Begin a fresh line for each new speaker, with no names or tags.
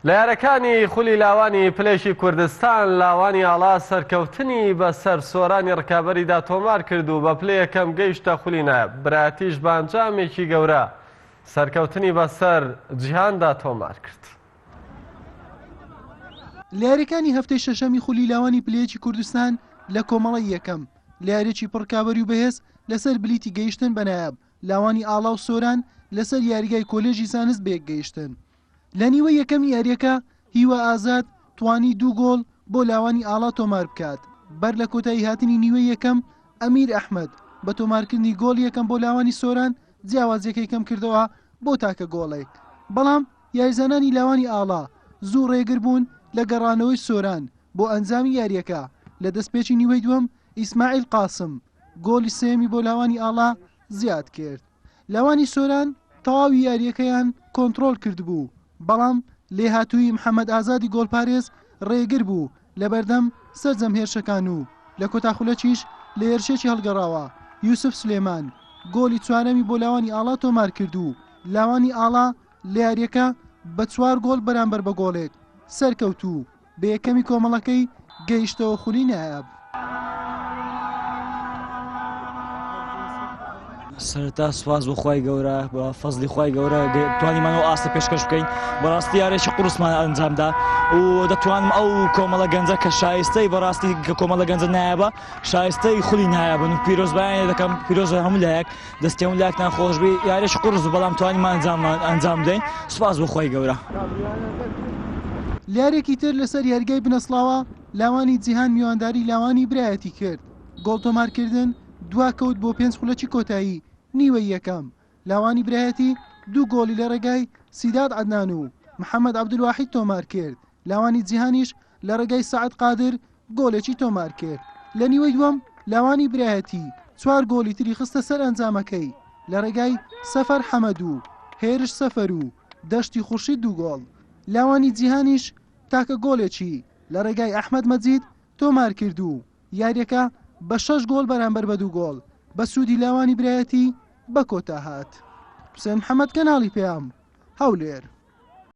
لە یارەکانی خولی لاوانی پلێشی کوردستان لاوانی ئاڵا سەرکەوتنی بەسەر سۆرانی ڕکابەریدا تۆمار کرد و بە پلە یەکەم گەیشتە خولی نایاب. برایەتیش بانجامێکی گەورە سەرکەوتنی بەسەر جیهاندا تۆمار کرد.
لە یاریەکانی هەفتەی شەشەمی خولی لاوانی پلەیەکی کوردستان لە کۆمەڵی یەکەم لە یاریەکی پڕکابەری و بەهێز لەسەر بلیتی گەیشتن بە نایاب. لاوانی ئاڵا و سۆران لەسەر یاریگای کۆلێژی زانست بەیەک گەیشتن. لە نیوە یەکەمی یاریەکە هیوە ئازاد توانی 2 گۆڵ بۆ لاوانی ئاڵا تۆمار بکات. بەر لە کۆتایی هاتنی نیوە یەکەم ئەمیر ئەحمەد بە تۆمارکردنی گۆڵ یەکەم بۆ لاوانی سۆران جیاوازیەکەی کەم کردەوە بۆ تاکە گۆڵێک. بەڵام یاریزانانی لاوانی ئاڵا زوو ڕێگر بوون لە گەڕانەوەی سۆران بۆ ئەنجامی یاریەکە. لە دەستپێکی نیوەی دووەم ئیسماعیل قاسم گۆڵی سێمی بۆ لاوانی ئاڵا زیاد کرد. لاوانی سۆران تەواوی یاریەکەیان کۆنتڕۆڵ کردبوو، بەڵام لێهاتووی محەممەد ئازادی گۆڵپارێز ڕێگر بوو لە بەردەم سەرجەم هێرشەکان و لە کۆتاخولەکیش لە هێرشێکی هەڵگەڕاوە یوسف سلێمان گۆڵی چوارەمی بۆ لاوانی ئاڵا تۆمار کرد و لاوانی ئاڵا لە یاریەکە بە 4 گۆڵ بەرامبەر بە گۆڵێک سەرکەوتوو بە یەکەمی کۆمەڵەکەی گەیشتەوە خولی نایاب.
سەرەتا سوپاس بۆ خوای گەورە بە فەزلی خوای گەورە توانیمانەوە ئاستە پێشکەش بکەین بەڕاستی یاریێکی قورسمان ئەنجامدا و دەتوانم ئەو کۆمەڵە گەنجە کە شایستەی بەڕاستی کە کۆمەڵە گەنجە نایابە شایستەی خولی نایابن و پیرۆزبایان دەکەم پیرۆز هەموو لایەک دەستیان لاکتان خۆشبی یاریێکی قورس و بەڵام توانیمان ئەنجام بدەین. سوپاس بۆ خوای گەورە.
یارێکی تر لەسەر یاریگای بنەسڵاوە لاوانی جیهان میوانداری لاوانی برایەتی کرد. گۆڵ تۆمارکردن دوا کەوت بۆ 5 خولەکی کۆتایی نیوەی یەکەم. لاوانی برایەتی 2 گۆڵی لە ڕێگای سیداد عەدنان و محەممەد عەبدولواحید تۆمار کرد. لاوانی جیهانیش لە ڕێگای سەعەد قادر گۆڵێکی تۆمار کرد. لە نیوەی دووەم لاوانی برایەتی 4 گۆڵی تری خستە سەر ئەنجامەکەی لە ڕێگای سەفەر حەمەد و هێرش سەفەر و دەشتی خوورشید 2 گۆڵ. لاوانی جیهانیش تاکە گۆڵێکی لە ڕێگای ئەحمەد مەجید تۆمار کرد و یاریەکە بە 6 گۆڵ بەرامبەر بە 2 گۆڵ بە سوودی لاوانی برایەتی بە کۆتا هات. حوسێن محەممەد کەناڵی پەیام هەولێر.